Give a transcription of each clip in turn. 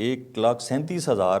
1,37,000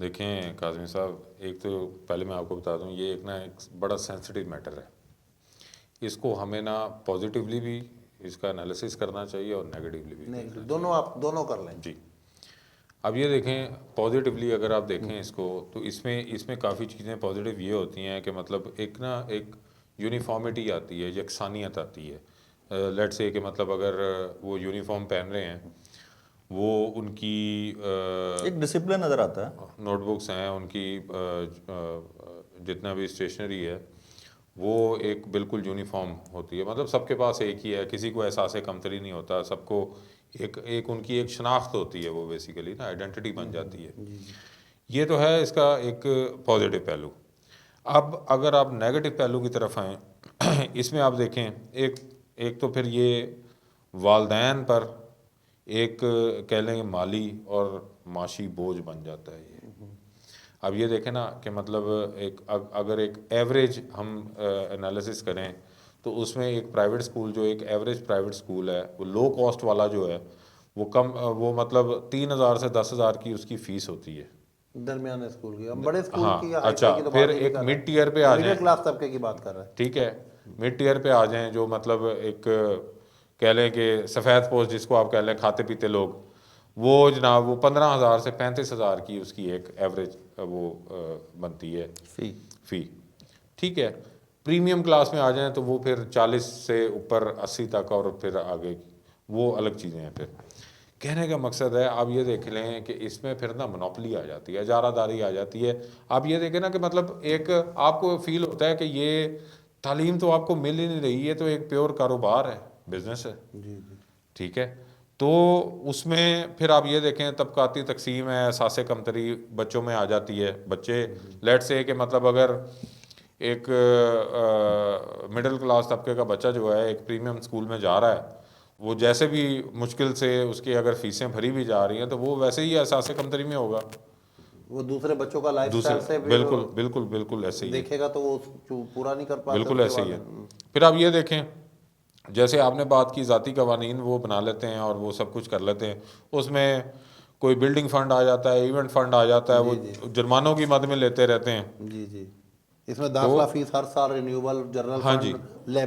دیکھیں کاظمی صاحب، ایک تو پہلے میں آپ کو بتا دوں، یہ ایک بڑا سینسٹیو میٹر ہے. اس کو ہمیں نا پازیٹیولی بھی اس کا انالیسس کرنا چاہیے اور نیگیٹیولی بھی. دونوں آپ دونوں کر لیں. جی. اب یہ دیکھیں پازیٹیولی اگر آپ دیکھیں اس کو، تو اس میں کافی چیزیں پازیٹیو یہ ہوتی ہیں کہ مطلب ایک یونیفارمٹی آتی ہے، یکسانیت آتی ہے. لیٹ سے کہ مطلب اگر وہ یونیفارم پہن رہے ہیں، وہ ان کی ایک ڈسپلن نظر آتا ہے. نوٹ بکس ہیں، ان کی جتنا بھی اسٹیشنری ہے وہ ایک بالکل یونیفارم ہوتی ہے. مطلب سب کے پاس ایک ہی ہے، کسی کو احساس کمتری نہیں ہوتا، سب کو ایک ان کی ایک شناخت ہوتی ہے، وہ بیسیکلی نا آئیڈینٹی بن جاتی ہے. یہ تو ہے اس کا ایک پازیٹیو پہلو. اب اگر آپ نیگیٹو پہلو کی طرف آئیں، اس میں آپ دیکھیں ایک تو پھر یہ والدین پر ایک کہہ لیں مالی اور معاشی بوجھ بن جاتا ہے. یہ اب یہ دیکھیں نا کہ مطلب اگر ایک ایوریج ہم انالیسس کریں تو اس میں ایک پرائیویٹ اسکول جو ایک ایوریج پرائیویٹ اسکول ہے، وہ لو کاسٹ والا جو ہے وہ مطلب 3,000 سے 10,000 کی اس کی فیس ہوتی ہے درمیانے اسکول کی. ہم بڑے اسکول ہاں. کی یا ہائی اچھا، فائی کی تو پھر بات ہی نہیں ایک کر رہے. مڈ ٹیئر پہ آ مڈل جائیں. کلاس طبقے کی بات کر رہے ہیں. ٹھیک ہے، مڈ ٹیئر پہ آ جائیں، جو مطلب ایک کہہ لیں کہ سفید پوش جس کو آپ کہہ لیں کھاتے پیتے لوگ، وہ جناب وہ 15,000 سے 35,000 کی اس کی ایک ایوریج وہ بنتی ہے فی. ٹھیک ہے. پریمیم کلاس میں آ جائیں تو وہ پھر 40 سے اوپر 80 تک، اور پھر آگے وہ الگ چیزیں ہیں. پھر کہنے کا مقصد ہے آپ یہ دیکھ لیں کہ اس میں پھر نا منوپلی آ جاتی ہے، اجارہ داری آ جاتی ہے. آپ یہ دیکھیں نا کہ مطلب ایک آپ کو فیل ہوتا ہے کہ یہ تعلیم تو آپ کو مل ہی نہیں رہی ہے، تو ایک پیور کاروبار ہے، بزنس ہے. ٹھیک ہے. تو اس میں پھر آپ یہ دیکھیں طبقاتی تقسیم ہے، احساس کمتری بچوں میں آ جاتی ہے. بچے لیٹ سے کہ مطلب اگر ایک مڈل کلاس طبقے کا بچہ جو ہے ایک پریمیم اسکول میں جا رہا ہے، وہ جیسے بھی مشکل سے اس کی اگر فیسیں بھری بھی جا رہی ہیں تو وہ ویسے ہی احساس کمتری میں ہوگا. وہ دوسرے بچوں کا لائف دوسرے سٹائل سے بالکل بالکل بالکل ایسے ہی ہے. دیکھے گا تو وہ پورا نہیں کر پاتے. بالکل ایسے ہی ہے. پھر آپ یہ دیکھیں جیسے آپ نے بات کی ذاتی قوانین وہ بنا لیتے ہیں اور وہ سب کچھ کر لیتے ہیں. اس میں کوئی بلڈنگ فنڈ آ جاتا ہے، ایونٹ فنڈ آ جاتا ہے، وہ جرمانوں کی مد میں لیتے رہتے ہیں. جی. اس میں داخلہ فیس ہر سال renewable, general fund,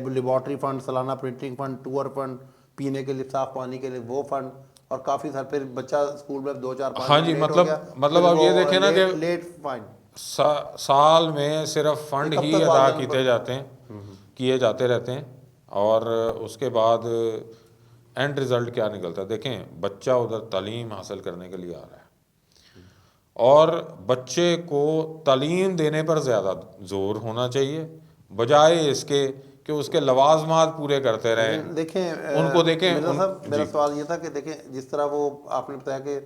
laboratory fund, سالانہ پرنٹنگ فنڈ، ٹور فنڈ، پینے کے لیے صاف پانی کے لیے وہ فنڈ، اور کافی سارے. پھر بچہ اسکول میں 2-4-5 ہاں منٹ جی. لیٹ ہو گیا، مطلب آپ یہ دیکھیں نا کہ لیٹ فائن سال میں صرف فنڈ ہی ادا کیے جاتے رہتے ہیں. اور اس کے بعد اینڈ رزلٹ کیا نکلتا ہے؟ دیکھیں بچہ ادھر تعلیم حاصل کرنے کے لیے آ رہا ہے، اور بچے کو تعلیم دینے پر زیادہ زور ہونا چاہیے بجائے اس کے کہ اس کے لوازمات پورے کرتے رہیں. دیکھیں ان کو دیکھیں. مرزا صاحب، میرا سوال یہ تھا کہ دیکھیں جس طرح وہ آپ نے بتایا کہ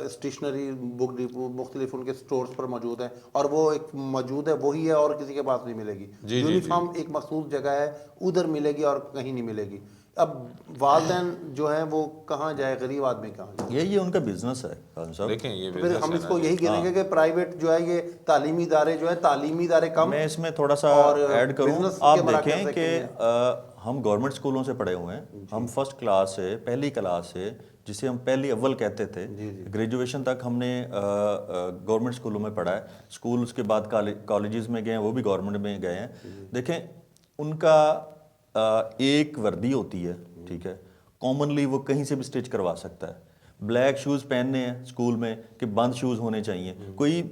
اسٹیشنری بک ڈپو مختلف ان کے سٹورز پر موجود ہیں، اور وہ ایک موجود ہے وہی ہے اور کسی کے پاس نہیں ملے گی. یونیفارم ایک مخصوص جگہ ہے، ادھر ملے گی اور کہیں نہیں ملے گی. اب والدین جو ہیں وہ کہاں جائے، غریب آدمی کہاں جائے؟ یہ ان کا بزنس ہے خان صاحب. دیکھیں یہ پھر ہم اس کو یہی کہیں گے کہ پرائیویٹ جو ہے یہ تعلیمی ادارے کم. میں اس میں تھوڑا سا ایڈ کروں. آپ دیکھیں کہ ہم گورنمنٹ اسکولوں سے پڑھے ہوئے ہیں. ہم فرسٹ کلاس سے، پہلی کلاس سے، جسے ہم پہلی اول کہتے تھے، گریجویشن تک ہم نے گورنمنٹ اسکولوں میں پڑھا ہے. اسکول اس کے بعد کالجز میں گئے ہیں، وہ بھی گورنمنٹ میں گئے ہیں. دیکھیں ان کا ایک وردی ہوتی ہے، ٹھیک ہے، کامنلی وہ کہیں سے بھی اسٹچ کروا سکتا ہے. بلیک شوز پہننے ہیں اسکول میں کہ بند شوز ہونے چاہیے. کوئی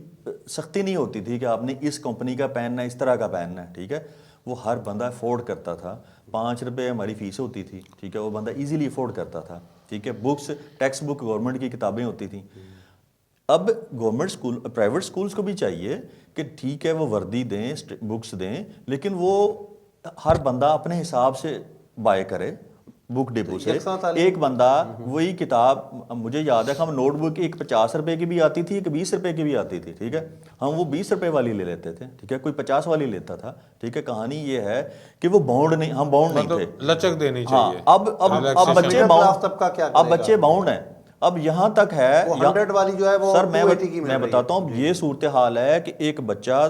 سختی نہیں ہوتی تھی کہ آپ نے اس کمپنی کا پہننا ہے، اس طرح کا پہننا ہے. ٹھیک ہے، وہ ہر بندہ افورڈ کرتا تھا. 5 روپے ہماری فیس ہوتی تھی. ٹھیک ہے، وہ بندہ ایزیلی افورڈ کرتا تھا. ٹھیک ہے، بکس، ٹیکسٹ بک گورنمنٹ کی کتابیں ہوتی تھیں. اب گورنمنٹ اسکول، پرائیویٹ اسکولس کو بھی چاہیے کہ ٹھیک ہے وہ وردی دیں، بکس دیں، لیکن وہ ہر بندہ اپنے حساب سے بائی کرے. بک ڈپو سے ایک بندہ وہی کتاب، مجھے یاد ہے کہ ہم نوٹ بک ایک 50 روپے کی بھی آتی تھی، ایک 20 روپے کی بھی آتی تھی. ٹھیک ہے، ہم وہ 20 روپے والی لے لیتے تھے. ٹھیک ہے، کوئی 50 والی لیتا تھا. ٹھیک ہے، کہانی یہ ہے کہ وہ باؤنڈ نہیں، ہم باؤنڈ نہیں تھے. لچک دینی چاہیے. اب بچے باؤنڈ ہیں. اب یہاں تک ہے سر، میں بتاتا ہوں یہ صورتحال ہے کہ ایک بچہ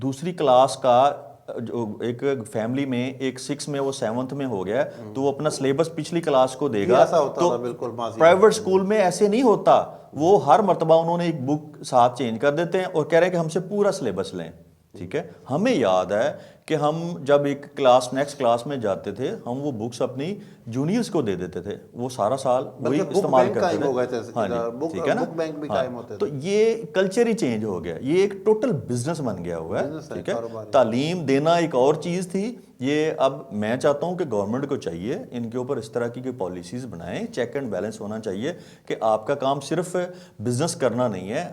دوسری کلاس کا جو ایک فیملی میں ایک 6 میں وہ 7th میں ہو گیا تو وہ اپنا سلیبس پچھلی کلاس کو دے گا. ایسا ہوتا تو تھا بالکل ماضی پرائیویٹ اسکول میں ایسے نہیں ہوتا. وہ ہر مرتبہ انہوں نے ایک بک ساتھ چینج کر دیتے ہیں اور کہہ رہے ہیں کہ ہم سے پورا سلیبس لیں. ٹھیک ہے. ہمیں یاد ہے کہ ہم جب ایک کلاس نیکسٹ کلاس میں جاتے تھے ہم وہ بکس اپنی جونیئرس کو دے دیتے تھے, وہ سارا سال وہی بلکہ بک استعمال بینک کرتے قائم ہو گئے تھے. تھے. ہاں جی, بک ٹھیک ہے نا. بک بینک بھی ہاں, قائم ہوتے تو تھے. یہ کلچر ہی چینج ہو گیا, یہ ایک ٹوٹل بزنس بن گیا ہوا ہے. بزنس ہے, ٹھیک ہے. کاروبار ہے. تعلیم دینا ایک اور چیز تھی. یہ اب میں چاہتا ہوں کہ گورنمنٹ کو چاہیے ان کے اوپر اس طرح کی پالیسیز بنائیں, چیک اینڈ بیلنس ہونا چاہیے کہ آپ کا کام صرف بزنس کرنا نہیں ہے,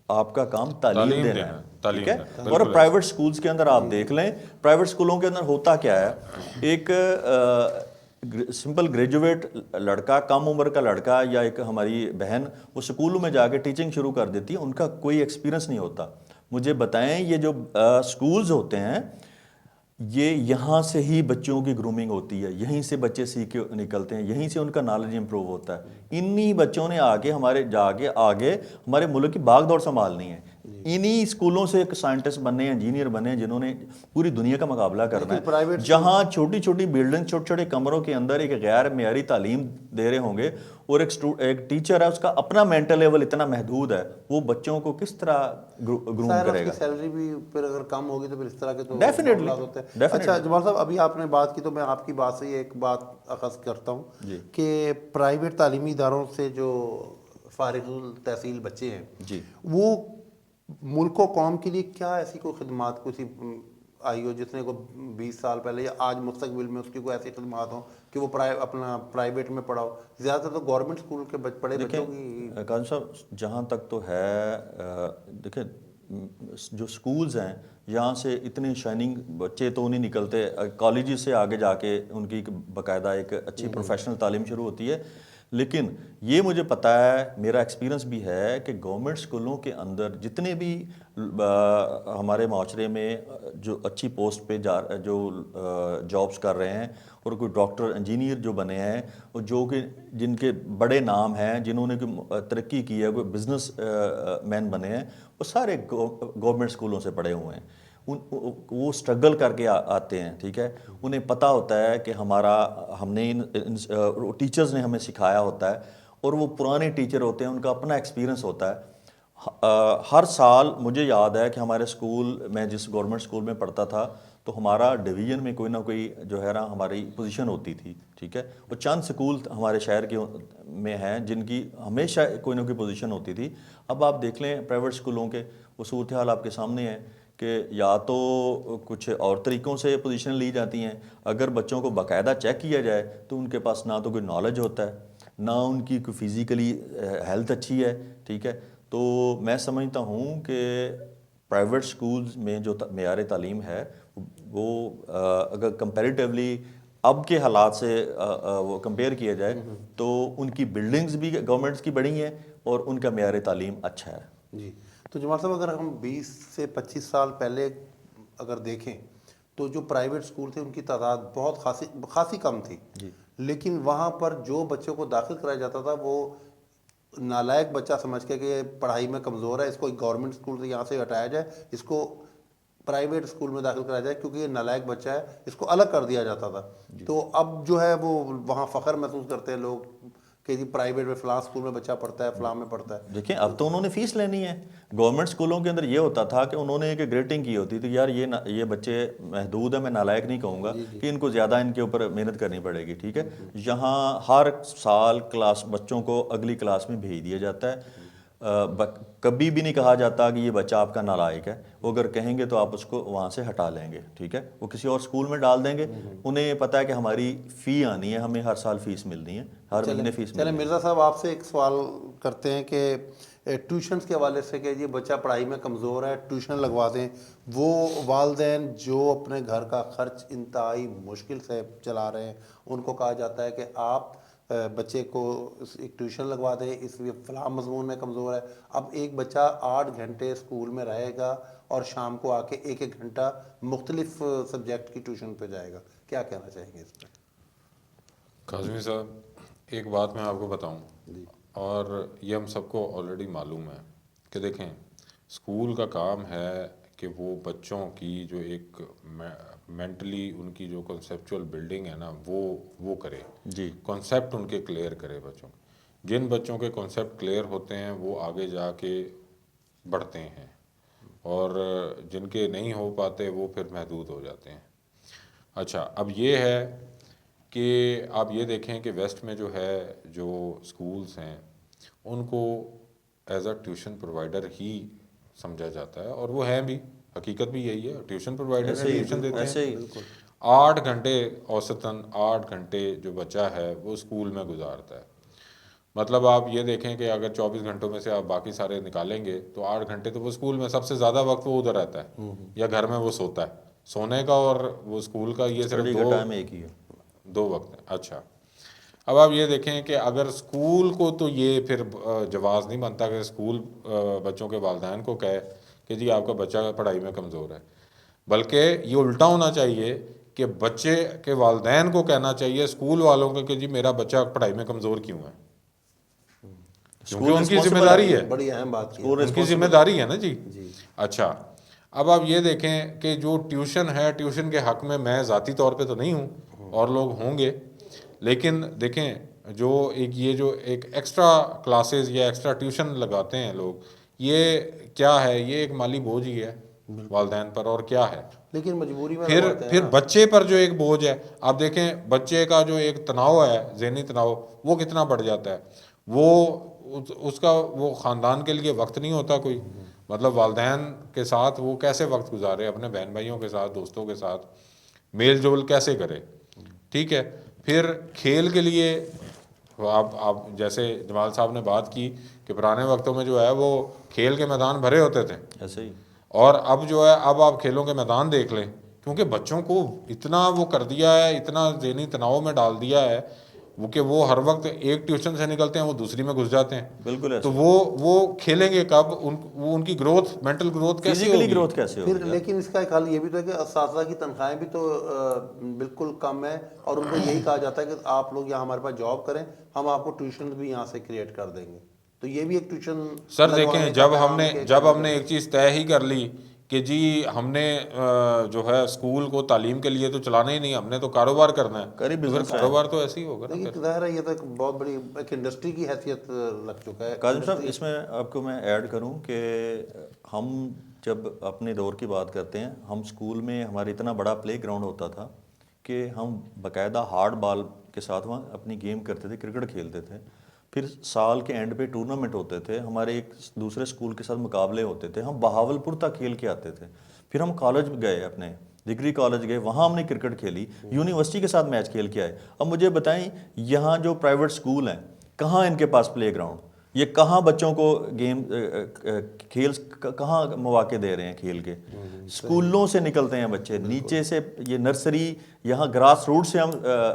آپ کا کام تعلیم دینا ہے. ٹھیک ہے. اور پرائیویٹ سکولز کے اندر آپ دیکھ لیں, پرائیویٹ سکولوں کے اندر ہوتا کیا ہے, ایک سمپل گریجویٹ لڑکا, کم عمر کا لڑکا یا ایک ہماری بہن وہ سکولوں میں جا کے ٹیچنگ شروع کر دیتی ہے, ان کا کوئی ایکسپیرینس نہیں ہوتا. مجھے بتائیں یہ جو سکولز ہوتے ہیں یہ یہاں سے ہی بچوں کی گرومنگ ہوتی ہے, یہیں سے بچے سیکھ کے نکلتے ہیں, یہیں سے ان کا نالج امپروو ہوتا ہے. انہی بچوں نے آگے ہمارے ملک کی باغ دوڑ سنبھالنی ہے. انہی اسکولوں سے ایک سائنٹسٹ بننے ہیں, انجینئر بننے ہیں, جنہوں نے پوری دنیا کا مقابلہ کرنا ہے. جہاں چھوٹی چھوٹی بلڈنگ, چھوٹے چھوٹے کمروں کے اندر ایک غیر معیاری تعلیم دے رہے ہوں گے اور ایک ٹیچر ہے اس کا اپنا مینٹل لیول اتنا محدود ہے, وہ بچوں کو کس طرح گروم کرے گا. سیلری بھی پھر اگر کم ہوگی تو پھر اس طرح کے تو ڈیفینیٹلی معاملات ہوتے ہیں. اچھا جمال صاحب, ابھی آپ نے بات کی تو میں آپ کی بات سے ایک بات اخذ کرتا ہوں کہ پرائیویٹ تعلیمی اداروں سے جو فارغ التحصیل بچے ہیں جی وہ ملک و قوم کے لیے کیا ایسی کوئی خدمات کوئی آئی ہو جس نے کوئی 20 سال پہلے یا آج مستقبل میں اس کی کوئی ایسی خدمات ہوں کہ وہ اپنا پرائیویٹ میں پڑھا ہو. زیادہ تر تو گورنمنٹ اسکول کے پڑھے بچوں کی. قاضی صاحب جہاں تک تو ہے, دیکھیں جو سکولز ہیں یہاں سے اتنے شائننگ بچے تو نہیں نکلتے, کالجز سے آگے جا کے ان کی باقاعدہ ایک اچھی پروفیشنل تعلیم شروع ہوتی ہے. لیکن یہ مجھے پتہ ہے, میرا ایکسپیرینس بھی ہے کہ گورنمنٹ اسکولوں کے اندر جتنے بھی ہمارے معاشرے میں جو اچھی پوسٹ پہ جو جابس کر رہے ہیں اور کوئی ڈاکٹر انجینئر جو بنے ہیں اور جو کہ جن کے بڑے نام ہیں, جنہوں نے ترقی کی ہے, کوئی بزنس مین بنے ہیں, وہ سارے گورنمنٹ اسکولوں سے پڑھے ہوئے ہیں. وہ سٹرگل کر کے آتے ہیں. ٹھیک ہے. انہیں پتہ ہوتا ہے کہ ہم نے ٹیچرز نے ہمیں سکھایا ہوتا ہے, اور وہ پرانے ٹیچر ہوتے ہیں, ان کا اپنا ایکسپیرینس ہوتا ہے. ہر سال مجھے یاد ہے کہ ہمارے اسکول, میں جس گورنمنٹ اسکول میں پڑھتا تھا تو ہمارا ڈویژن میں کوئی نہ کوئی جو ہے نا ہماری پوزیشن ہوتی تھی. ٹھیک ہے. وہ چند سکول ہمارے شہر کے میں ہیں جن کی ہمیشہ کوئی نہ کوئی پوزیشن ہوتی تھی. اب آپ دیکھ لیں پرائیویٹ اسکولوں کے وہ صورتحال آپ کے سامنے ہے کہ یا تو کچھ اور طریقوں سے پوزیشن لی جاتی ہیں, اگر بچوں کو باقاعدہ چیک کیا جائے تو ان کے پاس نہ تو کوئی نالج ہوتا ہے, نہ ان کی کوئی فزیکلی ہیلتھ اچھی ہے. ٹھیک ہے. تو میں سمجھتا ہوں کہ پرائیویٹ سکولز میں جو معیار تعلیم ہے وہ اگر کمپیریٹیولی اب کے حالات سے وہ کمپیئر کیا جائے تو ان کی بلڈنگز بھی گورنمنٹس کی بڑی ہیں اور ان کا معیار تعلیم اچھا ہے. جی. تو جمال صاحب اگر ہم 20 سے 25 سال پہلے اگر دیکھیں تو جو پرائیویٹ اسکول تھے ان کی تعداد بہت خاصی کم تھی. لیکن وہاں پر جو بچوں کو داخل کرایا جاتا تھا وہ نالائق بچہ سمجھ کے کہ یہ پڑھائی میں کمزور ہے, اس کو گورنمنٹ اسکول سے یہاں سے ہٹایا جائے, اس کو پرائیویٹ اسکول میں داخل کرایا جائے کیونکہ یہ نالائق بچہ ہے, اس کو الگ کر دیا جاتا تھا. تو اب جو ہے وہ وہاں فخر محسوس کرتے ہیں لوگ کہ جی پرائیویٹ میں فلاں اسکول میں بچہ پڑھتا ہے, فلاں میں پڑھتا ہے. دیکھیں اب تو انہوں نے فیس لینی ہے. گورنمنٹ اسکولوں کے اندر یہ ہوتا تھا کہ انہوں نے ایک گریٹنگ کی ہوتی تھی, یار یہ بچے محدود ہے, میں نالائق نہیں کہوں گا کہ ان کو زیادہ ان کے اوپر محنت کرنی پڑے گی. ٹھیک ہے. یہاں ہر سال بچوں کو اگلی کلاس میں بھیج دیا جاتا ہے. کبھی بھی نہیں کہا جاتا کہ یہ بچہ آپ کا نالائق ہے, وہ اگر کہیں گے تو آپ اس کو وہاں سے ہٹا لیں گے. ٹھیک ہے. وہ کسی اور اسکول میں ڈال دیں گے. انہیں پتہ ہے کہ ہماری فی آنی ہے, ہمیں ہر سال فیس ملنی ہے, ہر مہینے فیس ملنی ہے. مرزا صاحب آپ سے ایک سوال کرتے ہیں کہ ٹیوشنز کے حوالے سے کہ یہ بچہ پڑھائی میں کمزور ہے, ٹیوشن لگوا دیں. وہ والدین جو اپنے گھر کا خرچ انتہائی مشکل سے چلا رہے ہیں, ان کو کہا جاتا ہے کہ آپ بچے کو ایک ٹیوشن لگوا دیں, اس لیے فلاں مضمون میں کمزور ہے. اب ایک بچہ 8 گھنٹے اسکول میں رہے گا اور شام کو آ کے 1 گھنٹہ مختلف سبجیکٹ کی ٹیوشن پہ جائے گا, کیا کہنا چاہیں گے اس پہ؟ کاظمی صاحب ایک بات میں آپ کو بتاؤں, اور یہ ہم سب کو آلریڈی معلوم ہے کہ دیکھیں اسکول کا کام ہے کہ کہ وہ بچوں کی جو ایک مینٹلی ان کی جو کنسیپچول بلڈنگ ہے نا وہ کرے، جی کنسیپٹ ان کے کلیئر کرے بچوں کے۔ جن بچوں کے کنسیپٹ کلیئر ہوتے ہیں وہ آگے جا کے بڑھتے ہیں، اور جن کے نہیں ہو پاتے وہ پھر محدود ہو جاتے ہیں۔ اچھا، اب یہ ہے کہ آپ یہ دیکھیں کہ ویسٹ میں جو ہے جو سکولز ہیں ان کو ایز اے ٹیوشن پرووائڈر ہی سمجھا جاتا ہے، اور وہ ہیں بھی، حقیقت بھی یہی ہے، ٹیوشن پرووائڈر ہیں، ایسے ہی ٹیوشن دیتے ایسے ہیں۔ ہی 8 گھنٹے اوسطاً 8 گھنٹے جو بچہ ہے وہ اسکول میں گزارتا ہے۔ مطلب آپ یہ دیکھیں کہ اگر 24 گھنٹوں میں سے آپ باقی سارے نکالیں گے تو 8 گھنٹے تو وہ اسکول میں، سب سے زیادہ وقت وہ ادھر رہتا ہے یا گھر میں وہ سوتا ہے۔ سونے کا اور وہ اسکول کا یہ صرف اسٹڈی کا ٹائم ایک ہی ہے۔ دو وقت ہیں۔ اچھا، اب آپ یہ دیکھیں کہ اگر اسکول کو تو یہ پھر جواز نہیں بنتا کہ اسکول بچوں کے والدین کو کہے کہ جی آپ کا بچہ پڑھائی میں کمزور ہے، بلکہ یہ الٹا ہونا چاہیے کہ بچے کے والدین کو کہنا چاہیے اسکول والوں کو کہ جی میرا بچہ پڑھائی میں کمزور کیوں ہے، کیونکہ ان کی ذمہ داری ہے، بڑی اہم بات کی ان کی ذمہ داری ہے نا جی۔ اچھا، اب آپ یہ دیکھیں کہ جو ٹیوشن ہے، ٹیوشن کے حق میں ذاتی طور پہ تو نہیں ہوں، اور لوگ ہوں گے، لیکن دیکھیں جو ایک ایکسٹرا کلاسز یا ایکسٹرا ٹیوشن لگاتے ہیں لوگ، یہ کیا ہے؟ یہ ایک مالی بوجھ ہی ہے والدین پر، اور کیا ہے؟ لیکن مجبوری میں لگواتے ہیں پھر نا۔ بچے پر جو ایک بوجھ ہے، آپ دیکھیں بچے کا جو ایک تناؤ ہے، ذہنی تناؤ، وہ کتنا بڑھ جاتا ہے۔ وہ اس کا وہ خاندان کے لیے وقت نہیں ہوتا کوئی، مطلب والدین کے ساتھ وہ کیسے وقت گزارے، اپنے بہن بھائیوں کے ساتھ، دوستوں کے ساتھ میل جول کیسے کرے، ٹھیک ہے۔ پھر کھیل کے لیے آپ جیسے جمال صاحب نے بات کی کہ پرانے وقتوں میں جو ہے وہ کھیل کے میدان بھرے ہوتے تھے، ایسے ہی اور اب جو ہے اب آپ کھیلوں کے میدان دیکھ لیں، کیونکہ بچوں کو اتنا وہ کر دیا ہے، اتنا ذہنی تناؤ میں ڈال دیا ہے وہ کہ وہ ہر وقت ایک ٹیوشن سے نکلتے ہیں وہ دوسری میں گھس جاتے ہیں، بالکل تو ایسے وہ کھیلیں گے کب؟ ان کی گروتھ، مینٹل گروتھ کیسے فزیکلی ہوگی؟ گروتھ کیسے پھر ہوگی؟ لیکن اس کا ایک حل یہ بھی تو ہے کہ اساتذہ کی تنخواہیں بھی تو بالکل کم ہیں، اور ان کو یہی کہا جاتا ہے کہ آپ لوگ یہاں ہمارے پاس جاب کریں، ہم آپ کو ٹیوشن بھی یہاں سے کریٹ کر دیں گے۔ تو یہ بھی ایک ٹیوشن سر دیکھیں، لگوانے کا جب پیغام ہم نے ایک چیز طے ہی کر لی کہ جی ہم نے جو ہے اسکول کو تعلیم کے لیے تو چلانا ہی نہیں، ہم نے تو کاروبار کرنا ہے، قریب تو پھر بزنس ہے۔ کاروبار تو ایسے ہی ہوگا نا۔ لیکن ظاہر ہے یہ تو ایک بہت بڑی ایک انڈسٹری کی حیثیت لگ چکا ہے۔ کاظم صاحب، اس میں آپ کو میں ایڈ کروں کہ ہم جب اپنے دور کی بات کرتے ہیں، ہم اسکول میں ہمارا اتنا بڑا پلے گراؤنڈ ہوتا تھا کہ ہم باقاعدہ ہارڈ بال کے ساتھ وہاں اپنی گیم کرتے تھے، کرکٹ کھیلتے تھے، پھر سال کے اینڈ پہ ٹورنامنٹ ہوتے تھے، ہمارے ایک دوسرے اسکول کے ساتھ مقابلے ہوتے تھے، ہم بہاولپور تک کھیل کے آتے تھے، پھر ہم کالج گئے، اپنے ڈگری کالج گئے، وہاں ہم نے کرکٹ کھیلی، یونیورسٹی کے ساتھ میچ کھیل کے آئے۔ اب مجھے بتائیں یہاں جو پرائیویٹ اسکول ہیں کہاں ان کے پاس پلے گراؤنڈ، یہ کہاں بچوں کو گیم کھیل کہاں مواقع دے رہے ہیں کھیل کے؟ اسکولوں سے نکلتے ہیں بچے، نیچے سے یہ نرسری، یہاں گراس روٹ سے ہم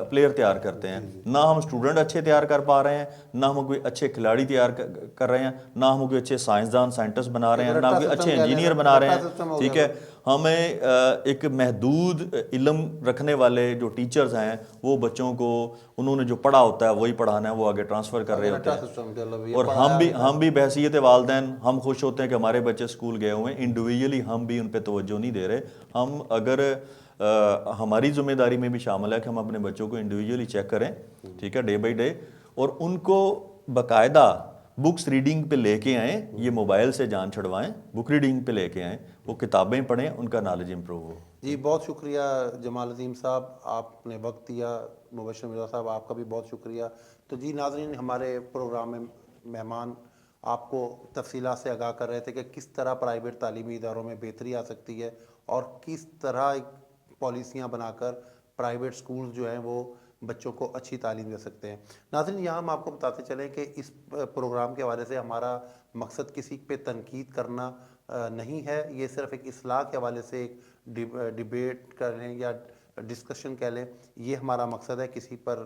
پلیئر تیار کرتے ہیں، نہ ہم اسٹوڈنٹ اچھے تیار کر پا رہے ہیں، نہ ہم کوئی اچھے کھلاڑی تیار کر رہے ہیں، نہ ہم کوئی اچھے سائنسدان سائنٹسٹ بنا رہے ہیں، نہ کوئی اچھے انجینئر بنا رہے ہیں، ٹھیک ہے۔ ہمیں ایک محدود علم رکھنے والے جو ٹیچرز ہیں وہ بچوں کو انہوں نے جو پڑھا ہوتا ہے وہی پڑھانا ہے، وہ آگے ٹرانسفر کر رہے ہوتے ہیں، اور ہم بھی بحیثیت والدین ہم خوش ہوتے ہیں کہ ہمارے بچے اسکول گئے ہوئے ہیں، انڈیویجولی ہم بھی ان پہ توجہ نہیں دے رہے۔ ہم اگر ہماری ذمہ داری میں بھی شامل ہے کہ ہم اپنے بچوں کو انڈیویجولی چیک کریں، ٹھیک ہے، ڈے بائی ڈے، اور ان کو باقاعدہ بکس ریڈنگ پہ لے کے آئیں، یہ موبائل سے جان چھڑوائیں، بک ریڈنگ پہ لے کے آئیں، وہ کتابیں پڑھیں، ان کا نالج امپروو ہو۔ جی بہت شکریہ جمال عظیم صاحب، آپ نے وقت دیا۔ مبشر مرزا صاحب آپ کا بھی بہت شکریہ۔ تو جی ناظرین، ہمارے پروگرام میں مہمان آپ کو تفصیلات سے آگاہ کر رہے تھے کہ کس طرح پرائیویٹ تعلیمی اداروں میں بہتری آ سکتی ہے، اور کس طرح پالیسیاں بنا کر پرائیویٹ سکولز جو ہیں وہ بچوں کو اچھی تعلیم دے سکتے ہیں۔ ناظرین، یہاں ہم آپ کو بتاتے چلیں کہ اس پروگرام کے حوالے سے ہمارا مقصد کسی پہ تنقید کرنا نہیں ہے، یہ صرف ایک اصلاح کے حوالے سے ایک ڈیبیٹ کر لیں یا ڈسکشن کہہ لیں، یہ ہمارا مقصد ہے، کسی پر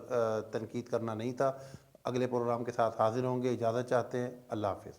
تنقید کرنا نہیں تھا۔ اگلے پروگرام کے ساتھ حاضر ہوں گے، اجازت چاہتے ہیں، اللہ حافظ۔